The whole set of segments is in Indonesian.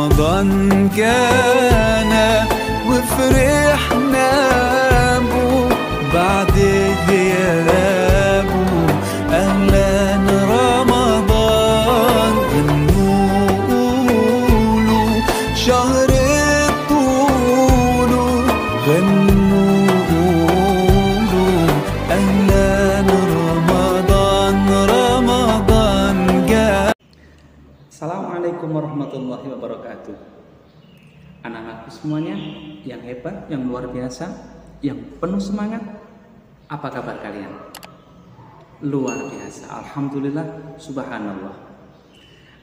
رمضان كان وفرحنا بو بعد غيابه. أهلا رمضان غنوله شهر الطول غنوله. أهلا رمضان رمضان جاء. Assalamualaikum warahmatullahi wabarakatuh. Anak-anakku semuanya yang hebat, yang luar biasa, yang penuh semangat, apa kabar kalian? Luar biasa, alhamdulillah, subhanallah.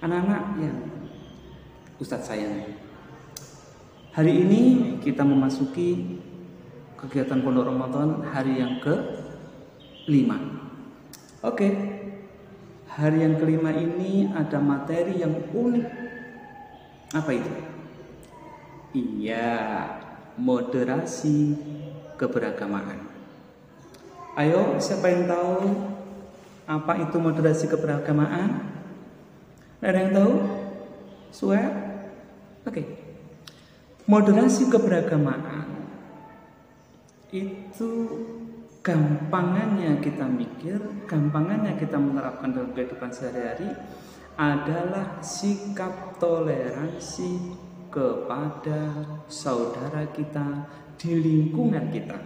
Anak-anak yang Ustadz sayang, hari ini kita memasuki kegiatan Pondok Ramadan hari yang ke-5. Oke, hari yang kelima ini ada materi yang unik. Apa itu? Iya, moderasi keberagamaan. Ayo, siapa yang tahu apa itu moderasi keberagamaan? Ada yang tahu? Swear? Oke. Moderasi keberagamaan itu gampangannya kita mikir, gampangannya kita menerapkan dalam kehidupan sehari-hari adalah sikap toleransi kepada saudara kita di lingkungan kita.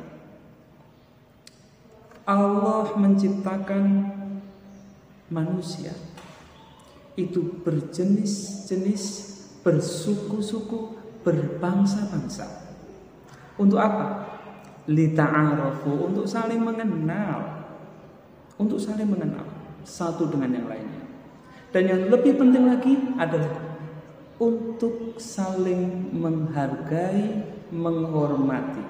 Allah menciptakan manusia itu berjenis-jenis, bersuku-suku, berbangsa-bangsa. Untuk apa? Lita'arafu, untuk saling mengenal, untuk saling mengenal satu dengan yang lainnya. Dan yang lebih penting lagi adalah untuk saling menghargai, menghormati.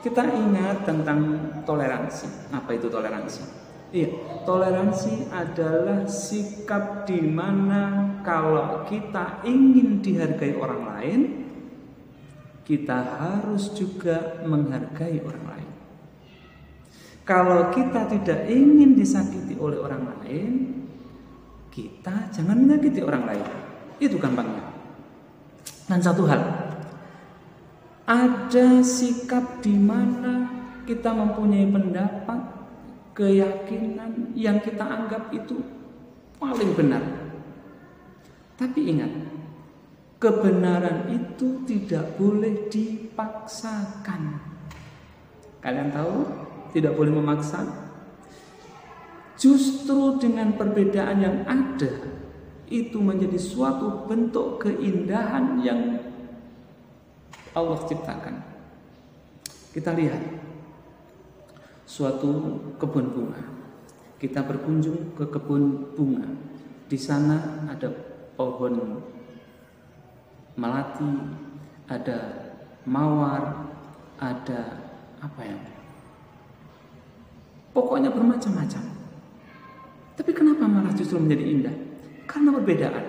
Kita ingat tentang toleransi. Apa itu toleransi? Iya, toleransi adalah sikap di mana kalau kita ingin dihargai orang lain, kita harus juga menghargai orang lain. Kalau kita tidak ingin disakiti oleh orang lain, kita jangan menyakiti orang lain. Itu gampangnya. Dan satu hal, ada sikap di mana kita mempunyai pendapat, keyakinan yang kita anggap itu paling benar. Tapi ingat, kebenaran itu tidak boleh dipaksakan. Kalian tahu, tidak boleh memaksa. Justru dengan perbedaan yang ada, itu menjadi suatu bentuk keindahan yang Allah ciptakan. Kita lihat suatu kebun bunga. Kita berkunjung ke kebun bunga. Di sana ada pohon melati, ada mawar, ada apa ya? Pokoknya bermacam-macam. Tapi kenapa malah justru menjadi indah? Karena perbedaan.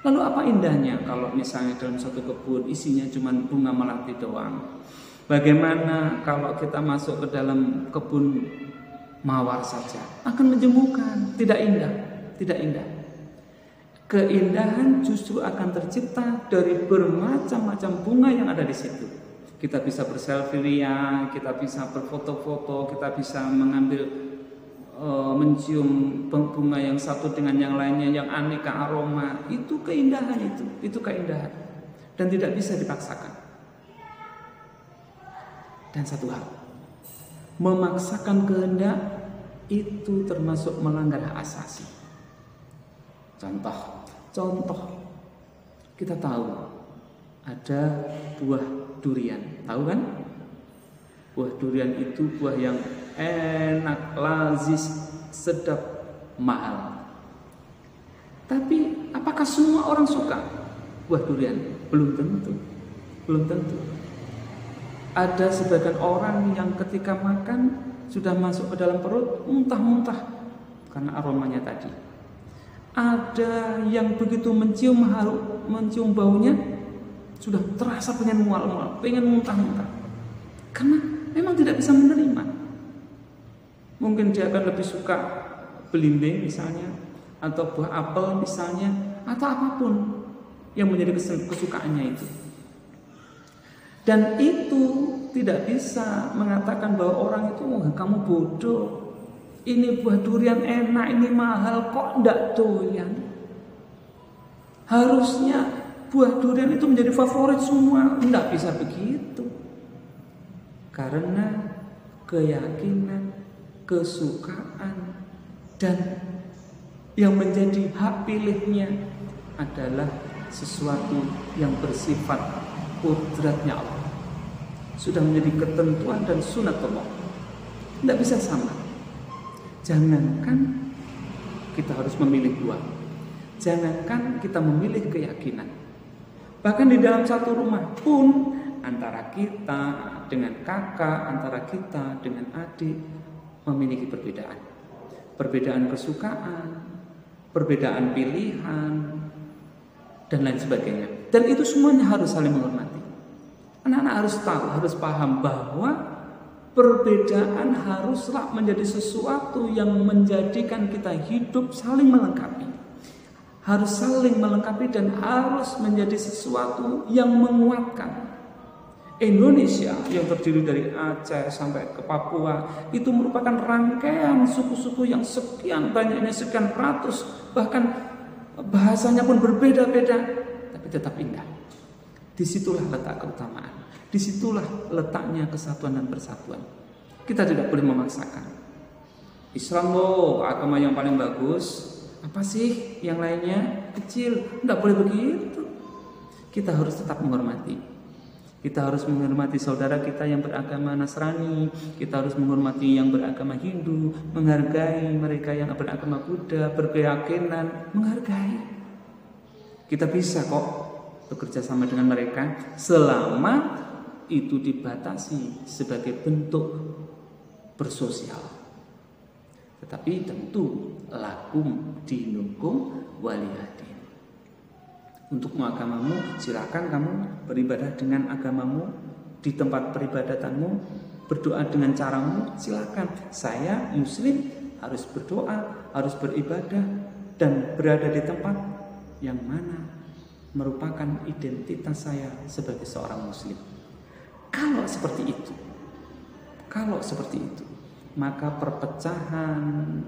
Lalu apa indahnya kalau misalnya dalam satu kebun isinya cuma bunga melati doang? Bagaimana kalau kita masuk ke dalam kebun mawar saja? Akan menjemukan, tidak indah, tidak indah. Keindahan justru akan tercipta dari bermacam-macam bunga yang ada di situ. Kita bisa berselfie ria, kita bisa berfoto-foto, kita bisa mengambil mencium bunga yang satu dengan yang lainnya yang aneka aroma. Itu keindahan, itu keindahan dan tidak bisa dipaksakan. Dan satu hal, memaksakan kehendak itu termasuk melanggar hak asasi. Contoh, kita tahu ada buah durian, tahu kan? Buah durian itu buah yang enak, lazis, sedap, mahal. Tapi apakah semua orang suka buah durian? Belum tentu. Ada sebagian orang yang ketika makan sudah masuk ke dalam perut muntah-muntah karena aromanya tadi. Ada yang begitu mencium baunya sudah terasa pengen mual-mual, pengen muntah-muntah. Karena memang tidak bisa menerima. Mungkin dia akan lebih suka belimbing misalnya, atau buah apel misalnya, atau apapun. yang menjadi kesukaannya itu. Dan itu tidak bisa mengatakan bahwa orang itu, kamu bodoh, ini buah durian enak, ini mahal, kok ndak doyan. Harusnya buah durian itu menjadi favorit semua. Ndak bisa begitu. Karena keyakinan, kesukaan, dan yang menjadi hak pilihnya adalah sesuatu yang bersifat kodratnya Allah. Sudah menjadi ketentuan dan sunatullah. Tidak bisa sama. Jangankan kita harus memilih dua, jangankan kita memilih keyakinan. Bahkan di dalam satu rumah pun, antara kita dengan kakak, antara kita dengan adik, memiliki perbedaan. Perbedaan kesukaan, perbedaan pilihan, dan lain sebagainya. Dan itu semuanya harus saling menghormati. Anak-anak harus tahu, harus paham bahwa perbedaan haruslah menjadi sesuatu yang menjadikan kita hidup saling melengkapi. Harus saling melengkapi dan harus menjadi sesuatu yang menguatkan. Indonesia yang terdiri dari Aceh sampai ke Papua itu merupakan rangkaian suku-suku yang sekian banyaknya, sekian ratus, bahkan bahasanya pun berbeda-beda, tapi tetap indah. Disitulah letak keutamaan, disitulah letaknya kesatuan dan persatuan. Kita tidak boleh memaksakan. Islam loh agama yang paling bagus, apa sih yang lainnya kecil? Tidak boleh begitu. Kita harus tetap menghormati. Kita harus menghormati saudara kita yang beragama Nasrani. Kita harus menghormati yang beragama Hindu. Menghargai mereka yang beragama Buddha, berkeyakinan, menghargai. Kita bisa kok bekerja sama dengan mereka selama itu dibatasi sebagai bentuk bersosial. Tetapi tentu lakum dinukum waliyadin. Untuk agamamu, silakan kamu beribadah dengan agamamu di tempat peribadatanmu, berdoa dengan caramu, silakan. Saya Muslim harus berdoa, harus beribadah dan berada di tempat yang mana merupakan identitas saya sebagai seorang Muslim. Kalau seperti itu, maka perpecahan,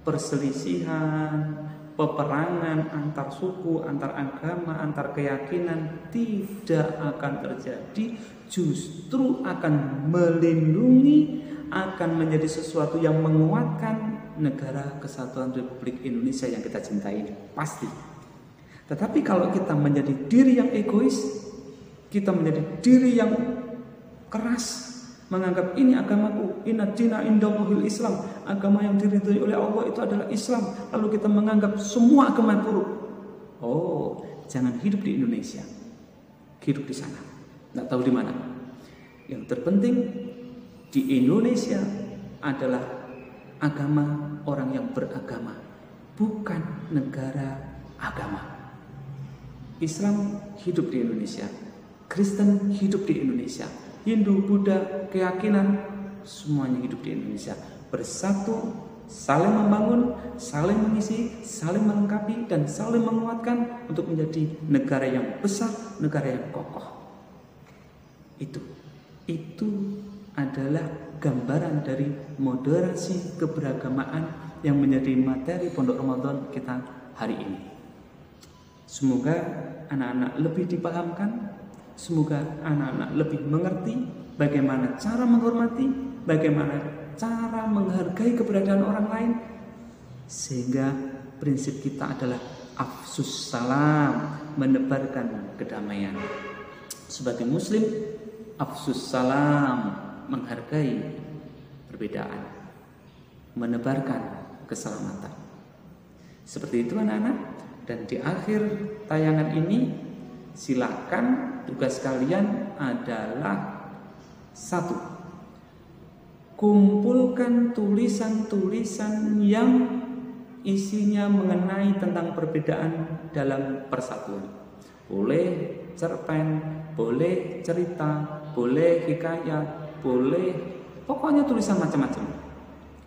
perselisihan, peperangan antar suku, antar agama, antar keyakinan tidak akan terjadi, justru akan melindungi, akan menjadi sesuatu yang menguatkan negara kesatuan Republik Indonesia yang kita cintai, pasti. Tetapi kalau kita menjadi diri yang egois, kita menjadi diri yang keras, menganggap ini agamaku, inna dina indallahil Islam, agama yang diridhoi oleh Allah itu adalah Islam, lalu kita menganggap semua agama buruk. Oh, jangan hidup di Indonesia, hidup di sana, nggak tahu di mana. Yang terpenting di Indonesia adalah agama orang yang beragama, bukan negara agama. Islam hidup di Indonesia, Kristen hidup di Indonesia, Hindu, Buddha, keyakinan, semuanya hidup di Indonesia. Bersatu, saling membangun, saling mengisi, saling melengkapi, dan saling menguatkan untuk menjadi negara yang besar, negara yang kokoh. Itu adalah gambaran dari moderasi keberagamaan yang menjadi materi Pondok Ramadan kita hari ini. Semoga anak-anak lebih dipahamkan, semoga anak-anak lebih mengerti bagaimana cara menghormati, bagaimana cara menghargai keberadaan orang lain, sehingga prinsip kita adalah afsus salam, menebarkan kedamaian. Sebagai Muslim, afsus salam, menghargai perbedaan, menebarkan keselamatan. Seperti itu anak-anak. Dan di akhir tayangan ini, silakan tugas kalian adalah 1. Kumpulkan tulisan-tulisan yang isinya mengenai tentang perbedaan dalam persatuan. Boleh cerpen, boleh cerita, boleh hikayat, boleh pokoknya tulisan macam-macam.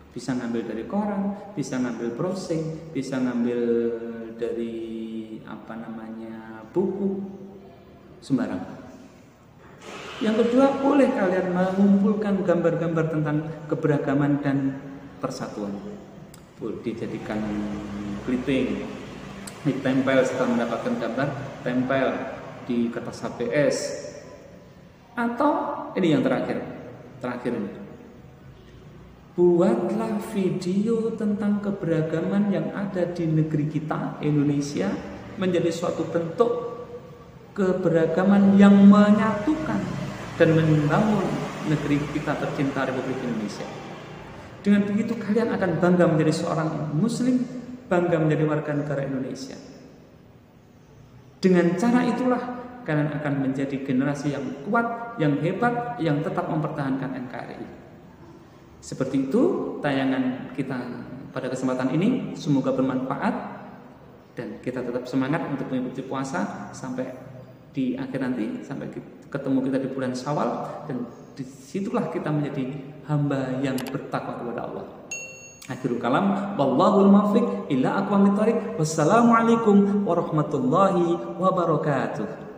Bisa ngambil dari koran, bisa ngambil browsing, bisa ngambil dari buku sembarang. Yang kedua, boleh kalian mengumpulkan gambar-gambar tentang keberagaman dan persatuan. Boleh dijadikan clipping, ditempel setelah mendapatkan gambar, tempel di kertas HPS. Atau ini yang terakhir ini. Buatlah video tentang keberagaman yang ada di negeri kita, Indonesia, menjadi suatu bentuk keberagaman yang menyatukan dan membangun negeri kita tercinta, Republik Indonesia. Dengan begitu kalian akan bangga menjadi seorang muslim, bangga menjadi warga negara Indonesia. Dengan cara itulah kalian akan menjadi generasi yang kuat, yang hebat, yang tetap mempertahankan NKRI. Seperti itu tayangan kita pada kesempatan ini, semoga bermanfaat dan kita tetap semangat untuk mengikuti puasa sampai di akhir nanti, sampai ketemu kita di bulan Syawal, dan disitulah kita menjadi hamba yang bertakwa kepada Allah. Akhirul kalam, wallahul muwaffiq ila aqwamit thoriq. Wassalamualaikum warahmatullahi wabarakatuh.